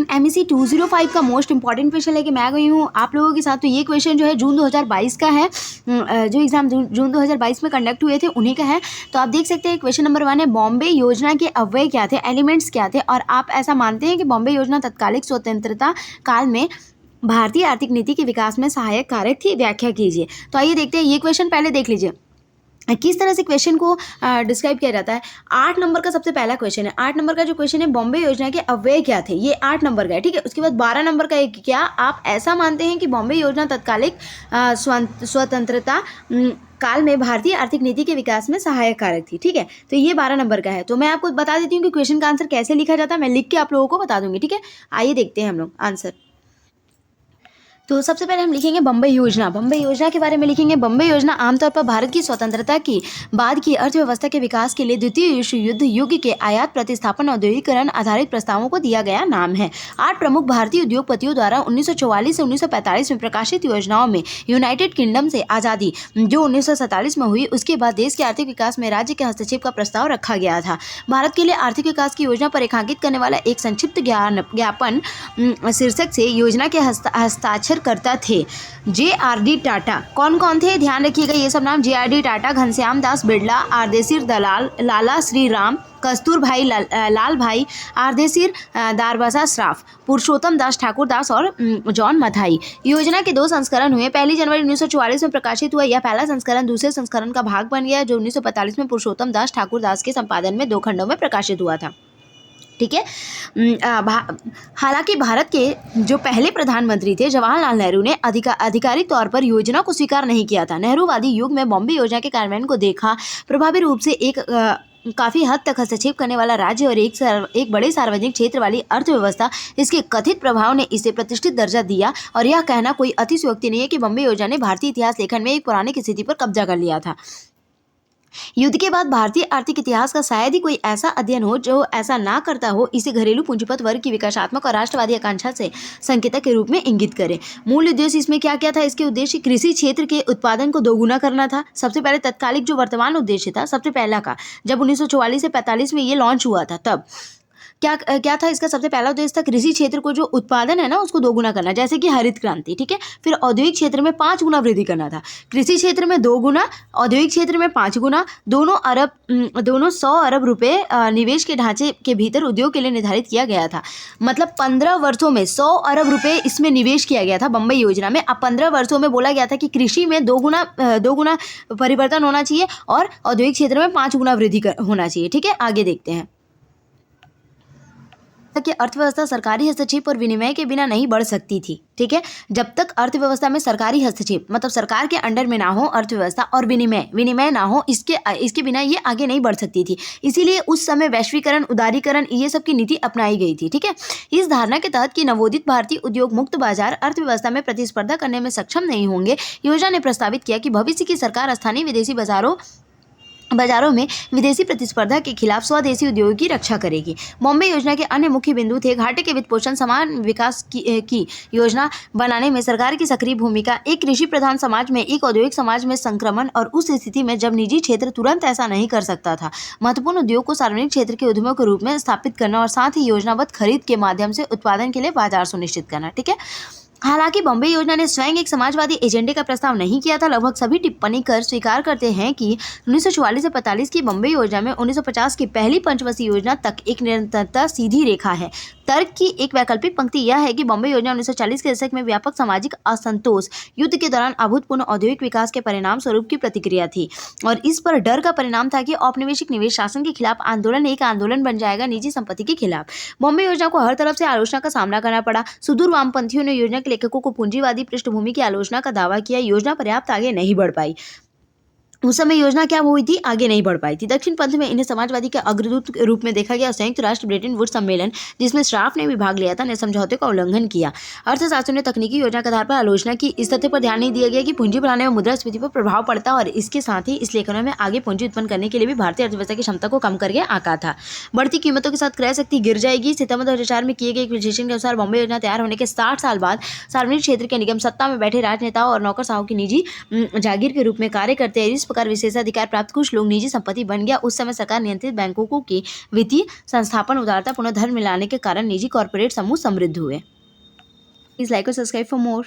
MEC 205 का most important question लेके मैं आ गई हूँ आप लोगों के साथ। तो ये क्वेश्चन जो है जून 2022 का है, जो एग्जाम जून 2022 में कंडक्ट हुए थे उन्हीं का है। तो आप देख सकते हैं क्वेश्चन नंबर 1 है, बॉम्बे योजना के अव्यय क्या थे, एलिमेंट्स क्या थे, और आप ऐसा मानते हैं कि बॉम्बे योजना तत्कालिक स्वतंत्रता काल में भारतीय आर्थिक नीति के विकास में सहायक कारक थी, व्याख्या कीजिए। तो आइए देखते हैं, ये क्वेश्चन पहले देख लीजिए किस तरह से क्वेश्चन को डिस्क्राइब किया जाता है। 8 नंबर का सबसे पहला क्वेश्चन है। 8 नंबर का जो क्वेश्चन है, बॉम्बे योजना के अव्यय क्या थे, ये 8 नंबर का है, ठीक है। उसके बाद 12 नंबर का एक, क्या आप ऐसा मानते हैं कि बॉम्बे योजना तत्कालिक स्वतंत्रता काल में भारतीय आर्थिक नीति के विकास में सहायक कारक थी, ठीक है। तो ये 12 नंबर का है। तो मैं आपको बता देती हूँ कि क्वेश्चन का आंसर कैसे लिखा जाता है, मैं लिख के आप लोगों को बता दूंगी, ठीक है। आइए देखते हैं हम लोग आंसर। तो सबसे पहले हम लिखेंगे बम्बई योजना। बम्बई योजना के बारे में लिखेंगे। बम्बई योजना आमतौर पर भारत की स्वतंत्रता की बाद की अर्थव्यवस्था के विकास के लिए द्वितीय विश्व युद्ध युग के आयात प्रतिस्थापन औद्योगिकरण आधारित प्रस्तावों को दिया गया नाम है। 8 प्रमुख भारतीय उद्योगपतियों द्वारा 1944 से 1945 में प्रकाशित योजनाओं में यूनाइटेड किंगडम से आज़ादी जो 1947 में हुई, उसके बाद देश के आर्थिक विकास में राज्य के हस्तक्षेप का प्रस्ताव रखा गया था। भारत के लिए आर्थिक विकास की योजना पर रेखांकित करने वाला एक संक्षिप्त ज्ञापन शीर्षक से योजना के हस्ताक्षर करता थे JRD टाटा। कौन कौन थे, ध्यान रखिएगा ये सब नाम, JRD टाटा, घनश्याम दास बिड़ला, आरदेशिर दलाल, लाला श्री राम, कस्तूर भाई लाल भाई, आरदेशिर दारबसा श्राफ, पुरुषोत्तम दास ठाकुर दास और जॉन मथाई। योजना के 2 संस्करण हुए। 1 जनवरी 1944 में प्रकाशित हुआ यह पहला संस्करण दूसरे संस्करण का भाग बन गया, जो 1945 में पुरुषोत्तम दास ठाकुर दास के संपादन में 2 खंडों में प्रकाशित हुआ था, ठीक है। हालांकि भारत के जो पहले प्रधानमंत्री थे जवाहरलाल नेहरू ने आधिकारिक तौर पर योजना को स्वीकार नहीं किया था। नेहरूवादी युग में बॉम्बे योजना के कार्यान्वयन को देखा प्रभावी रूप से एक काफ़ी हद तक हस्तक्षेप करने वाला राज्य और एक बड़े सार्वजनिक क्षेत्र वाली अर्थव्यवस्था, इसके कथित प्रभाव ने इसे प्रतिष्ठित दर्जा दिया। और यह कहना कोई अतिशयोक्ति नहीं है कि बॉम्बे योजना ने भारतीय इतिहास लेखन में एक पुरानी स्थिति पर कब्जा कर लिया था। युद्ध के बाद भारतीय आर्थिक इतिहास का शायद ही कोई ऐसा अध्ययन हो जो ऐसा ना करता हो, इसे घरेलू पूंजीपत वर्ग की विकासात्मक और राष्ट्रवादी आकांक्षा से संकेतक के रूप में इंगित करे। मूल उद्देश्य इसमें क्या क्या था, इसके उद्देश्य कृषि क्षेत्र के उत्पादन को दोगुना करना था। सबसे पहले तत्कालिक जो वर्तमान उद्देश्य था सबसे पहला का, जब 1944 से 45 में ये लॉन्च हुआ था, तब क्या था इसका सबसे पहला उद्देश्य था कृषि क्षेत्र को जो उत्पादन है ना उसको दोगुना करना, जैसे कि हरित क्रांति, ठीक है। फिर औद्योगिक क्षेत्र में 5 गुना वृद्धि करना था, कृषि क्षेत्र में 2 गुना, औद्योगिक क्षेत्र में 5 गुना, दोनों 100 अरब रुपए निवेश के ढांचे के भीतर उद्योग के लिए निर्धारित किया गया था। मतलब 15 वर्षों में 100 अरब रुपए इसमें निवेश किया गया था बम्बई योजना में। अब 15 वर्षों में बोला गया था कि कृषि में 2 गुना परिवर्तन होना चाहिए और औद्योगिक क्षेत्र में 5 गुना वृद्धि होना चाहिए, ठीक है। आगे देखते हैं कि अर्थव्यवस्था सरकारी हस्तक्षेप और विनिमय के बिना नहीं बढ़ सकती थी, ठीक है। जब तक अर्थव्यवस्था में सरकारी हस्तक्षेप मतलब सरकार के अंडर में ना हो अर्थव्यवस्था और विनिमय ना हो, इसके बिना ये आगे नहीं बढ़ सकती थी। इसीलिए उस समय वैश्वीकरण, उदारीकरण, ये सब की नीति अपनाई गई थी, ठीक है। इस धारणा के तहत कि नवोदित भारतीय उद्योग मुक्त बाजार अर्थव्यवस्था में प्रतिस्पर्धा करने में सक्षम नहीं होंगे, योजना ने प्रस्तावित किया कि भविष्य की सरकार स्थानीय विदेशी बाजारों में विदेशी प्रतिस्पर्धा के खिलाफ स्वदेशी उद्योगों की रक्षा करेगी। बॉम्बे योजना के अन्य मुख्य बिंदु थे घाटे के वित्त पोषण, समान विकास की योजना बनाने में सरकार की सक्रिय भूमिका, एक कृषि प्रधान समाज में एक औद्योगिक समाज में संक्रमण, और उस स्थिति में जब निजी क्षेत्र तुरंत ऐसा नहीं कर सकता था, महत्वपूर्ण उद्योग को सार्वजनिक क्षेत्र के उद्यमों के रूप में स्थापित करना और साथ ही योजनाबद्ध खरीद के माध्यम से उत्पादन के लिए बाजार सुनिश्चित करना, ठीक है। हालांकि बॉम्बे योजना ने स्वयं एक समाजवादी एजेंडे का प्रस्ताव नहीं किया था। लगभग सभी टिप्पणी कर स्वीकार करते हैं कि 1944 से 45 की बॉम्बे योजना में 1950 की पहली पंचवर्षीय योजना तक एक निरंतरता सीधी रेखा है। तर्क की एक वैकल्पिक पंक्ति यह है कि बॉम्बे योजना 1940 के दशक में व्यापक सामाजिक असंतोष, युद्ध के दौरान अभूतपूर्व औद्योगिक विकास के परिणाम स्वरूप की प्रतिक्रिया थी, और इस पर डर का परिणाम था कि औपनिवेशिक निवेश शासन के खिलाफ आंदोलन एक आंदोलन बन जाएगा निजी संपत्ति के खिलाफ। बॉम्बे योजना को हर तरफ से आलोचना का सामना करना पड़ा। सुदूर वामपंथियों ने योजना के लेखकों को पूंजीवादी पृष्ठभूमि की आलोचना का दावा किया। योजना पर्याप्त आगे नहीं बढ़ पाई। उस समय योजना क्या हुई थी, आगे नहीं बढ़ पाई थी। दक्षिण पंथ में इन्हें समाजवादी के अग्रदूत के रूप में देखा गया। संयुक्त राष्ट्र ब्रेटन वुड्स सम्मेलन जिसमें श्राफ ने भी भाग लिया था, ने समझौते का उल्लंघन किया। अर्थशास्त्रियों ने तकनीकी योजना के आधार पर आलोचना की। इस तथ्य पर ध्यान नहीं दिया गया कि पूंजी बढ़ाने में मुद्रास्फीति पर प्रभाव पड़ता, और इसके साथ ही इस लेखनों में आगे पूंजी उत्पन्न करने के लिए भी भारतीय अर्थव्यवस्था की क्षमता को कम करके आंका था। बढ़ती कीमतों के साथ क्रय शक्ति गिर जाएगी। सितंबर 2004 में किए गए एक विश्लेषण के अनुसार बॉम्बे योजना तैयार होने के 60 साल बाद सार्वजनिक क्षेत्र के निगम सत्ता में बैठे राजनेताओं और नौकरशाहों की निजी जागीर के रूप में कार्य करते हैं। इस प्रकार विशेषाधिकार प्राप्त कुछ लोग निजी संपत्ति बन गया। उस समय सरकार नियंत्रित बैंकों के वित्तीय संस्थापन उदारता पुनः धर्म मिलाने के कारण निजी कॉर्पोरेट समूह समृद्ध हुए। प्लीज लाइक और सब्सक्राइब फॉर मोर।